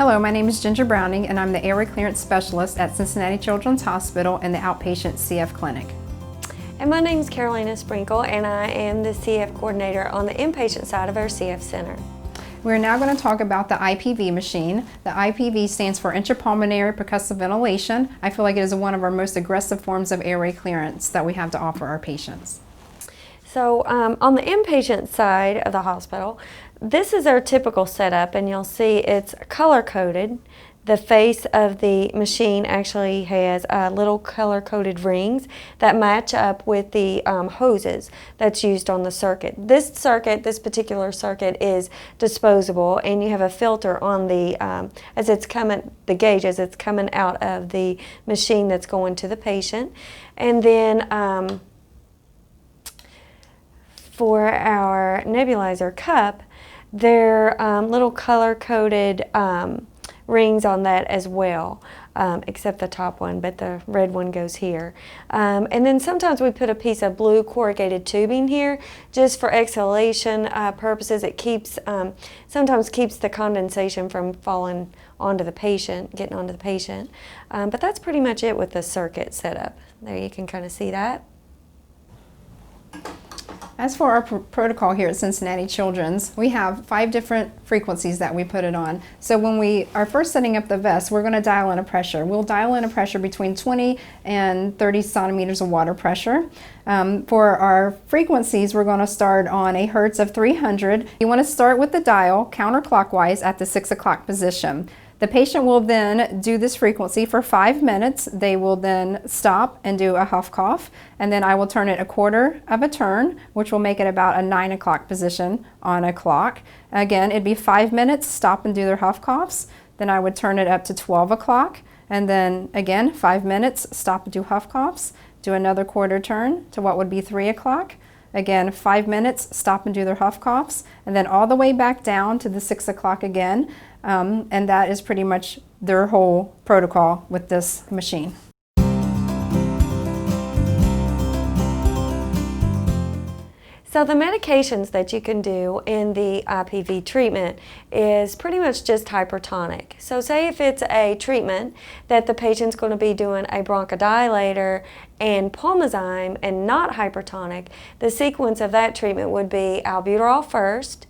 Hello, my name is Ginger Browning and I'm the Airway Clearance Specialist at Cincinnati Children's Hospital in the Outpatient CF Clinic. And my name is Carolina Sprinkle and I am the CF Coordinator on the inpatient side of our CF Center. We're now going to talk about the IPV machine. The IPV stands for intrapulmonary percussive ventilation. I feel like it is one of our most aggressive forms of airway clearance that we have to offer our patients. So on the inpatient side of the hospital, this is our typical setup, and you'll see it's color-coded. The face of the machine actually has little color-coded rings that match up with the hoses that's used on the circuit. This particular circuit is disposable, and you have a filter on the, the gauge as it's coming out of the machine that's going to the patient. And then for our nebulizer cup, they're little color-coded rings on that as well, except the top one, but the red one goes here. And then sometimes we put a piece of blue corrugated tubing here just for exhalation purposes. It keeps, sometimes keeps the condensation from falling onto the patient, getting onto the patient. But that's pretty much it with the circuit setup. There you can kind of see that. As for our protocol here at Cincinnati Children's, we have 5 different frequencies that we put it on. So when we are first setting up the vest, we're going to dial in a pressure. We'll dial in a pressure between 20 and 30 centimeters of water pressure. For our frequencies, we're going to start on a hertz of 300. You want to start with the dial counterclockwise at the 6 o'clock position. The patient will then do this frequency for 5 minutes. They will then stop and do a huff cough, and then I will turn it a quarter of a turn, which will make it about a 9 o'clock position on a clock. Again, it'd be 5 minutes, stop and do their huff coughs. Then I would turn it up to 12 o'clock, and then again, 5 minutes, stop and do huff coughs. Do another quarter turn to what would be 3 o'clock. Again, 5 minutes, stop and do their huff coughs, and then all the way back down to the 6 o'clock again. And that is pretty much their whole protocol with this machine. So the medications that you can do in the IPV treatment is pretty much just hypertonic. So say if it's a treatment that the patient's going to be doing a bronchodilator and pulmozyme and not hypertonic, the sequence of that treatment would be albuterol first,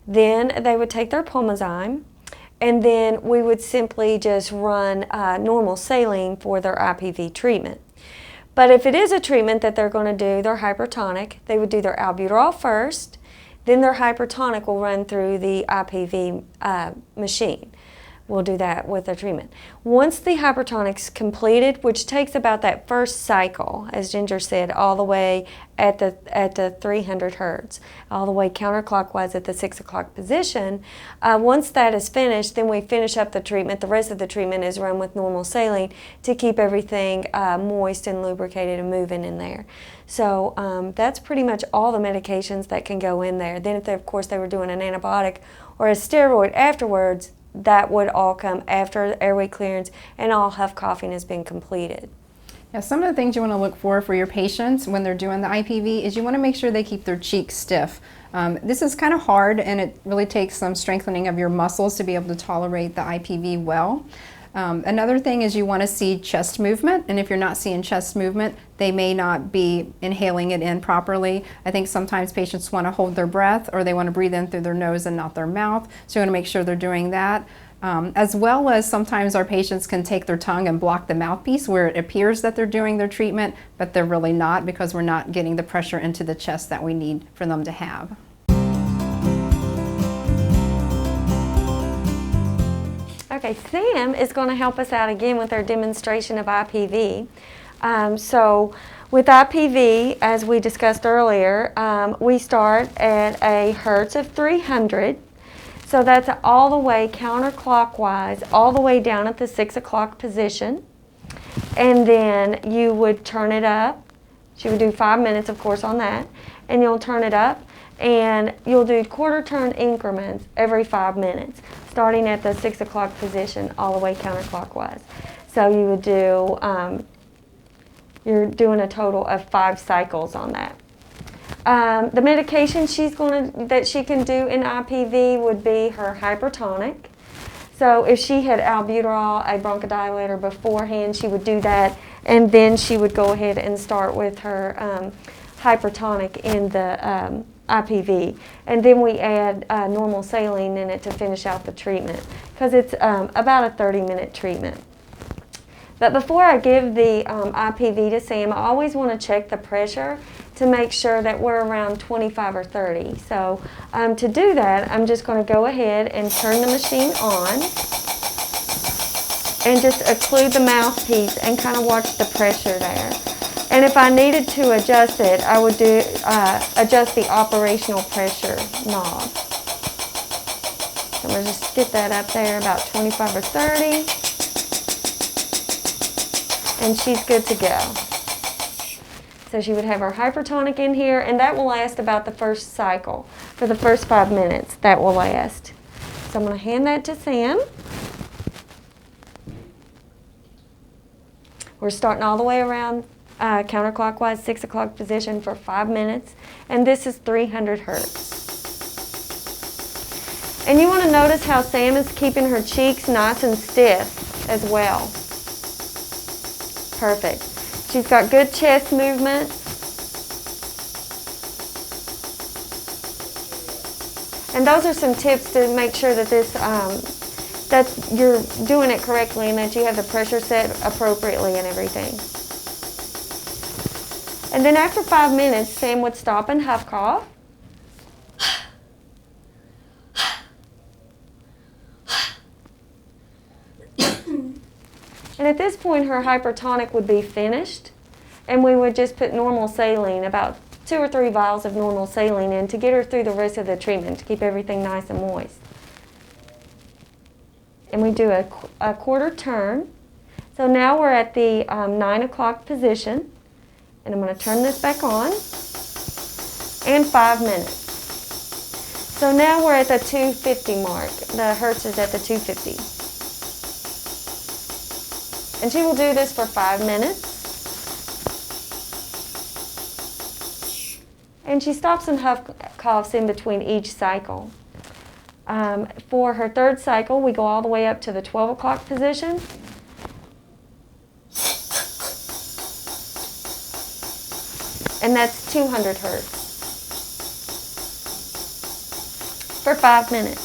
then they would take their pulmozyme, and then we would simply just run normal saline for their IPV treatment. But if it is a treatment that they're going to do, their hypertonic, they would do their albuterol first, then their hypertonic will run through the IPV machine. We'll do that with their treatment. Once the hypertonic's completed, which takes about that first cycle, as Ginger said, all the way at the 300 hertz, all the way counterclockwise at the 6 o'clock position, once that is finished, then we finish up the treatment. The rest of the treatment is run with normal saline to keep everything moist and lubricated and moving in there. So that's pretty much all the medications that can go in there. Then if of course they were doing an antibiotic or a steroid afterwards, that would all come after airway clearance and all huff coughing has been completed. Now, some of the things you want to look for your patients when they're doing the IPV is you want to make sure they keep their cheeks stiff. This is kind of hard, and it really takes some strengthening of your muscles to be able to tolerate the IPV well. Another thing is you want to see chest movement, and if you're not seeing chest movement, they may not be inhaling it in properly. I think sometimes patients want to hold their breath, or they want to breathe in through their nose and not their mouth, so you want to make sure they're doing that. As well as sometimes our patients can take their tongue and block the mouthpiece where it appears that they're doing their treatment, but they're really not, because we're not getting the pressure into the chest that we need for them to have. Okay, Sam is going to help us out again with our demonstration of IPV. So with IPV, as we discussed earlier, we start at a hertz of 300. So that's all the way counterclockwise, all the way down at the 6 o'clock position. And then you would turn it up. She would do 5 minutes, of course, on that. And you'll turn it up, and you'll do quarter turn increments every 5 minutes, starting at the 6 o'clock position all the way counterclockwise. So you would do, you're doing a total of 5 cycles on that. The medication that she can do in IPV would be her hypertonic. So if she had albuterol, a bronchodilator beforehand, she would do that, and then she would go ahead and start with her hypertonic in the IPV. And then we add normal saline in it to finish out the treatment, because it's about a 30-minute treatment. But before I give the IPV to Sam, I always want to check the pressure to make sure that we're around 25 or 30. So to do that, I'm just going to go ahead and turn the machine on and just occlude the mouthpiece and kind of watch the pressure there. And if I needed to adjust it, I would adjust the operational pressure knob. So I'm going to just get that up there about 25 or 30. And she's good to go. So she would have her hypertonic in here, and that will last about the first cycle. For the first 5 minutes, that will last. So I'm going to hand that to Sam. We're starting all the way around counterclockwise, 6 o'clock position for 5 minutes, and this is 300 hertz. And you want to notice how Sam is keeping her cheeks nice and stiff as well. Perfect. She's got good chest movement. And those are some tips to make sure that this, that you're doing it correctly and that you have the pressure set appropriately and everything. And then after 5 minutes, Sam would stop and huff cough. And at this point, her hypertonic would be finished, and we would just put normal saline, about 2 or 3 vials of normal saline in to get her through the rest of the treatment, to keep everything nice and moist. And we do a quarter turn. So now we're at the 9 o'clock position, and I'm going to turn this back on, and 5 minutes. So now we're at the 250 mark. The hertz is at the 250. And she will do this for 5 minutes. And she stops and huff coughs in between each cycle. For her third cycle, we go all the way up to the 12 o'clock position. And that's 200 hertz for 5 minutes.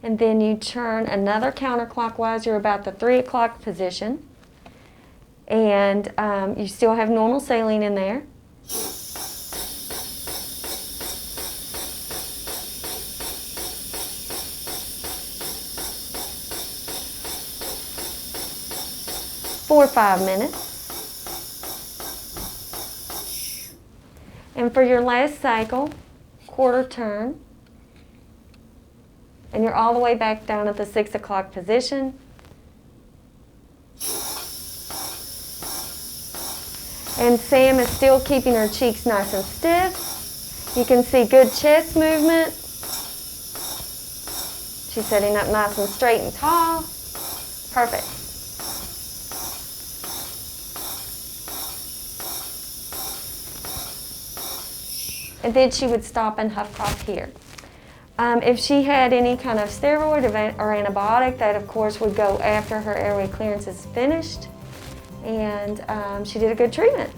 And then you turn another counterclockwise. You're about the 3 o'clock position. And you still have normal saline in there. For 5 minutes. And for your last cycle, quarter turn. And you're all the way back down at the 6 o'clock position. And Sam is still keeping her cheeks nice and stiff. You can see good chest movement. She's sitting up nice and straight and tall. Perfect. And then she would stop and huff cough here. If she had any kind of steroid or antibiotic, that of course would go after her airway clearance is finished. And she did a good treatment.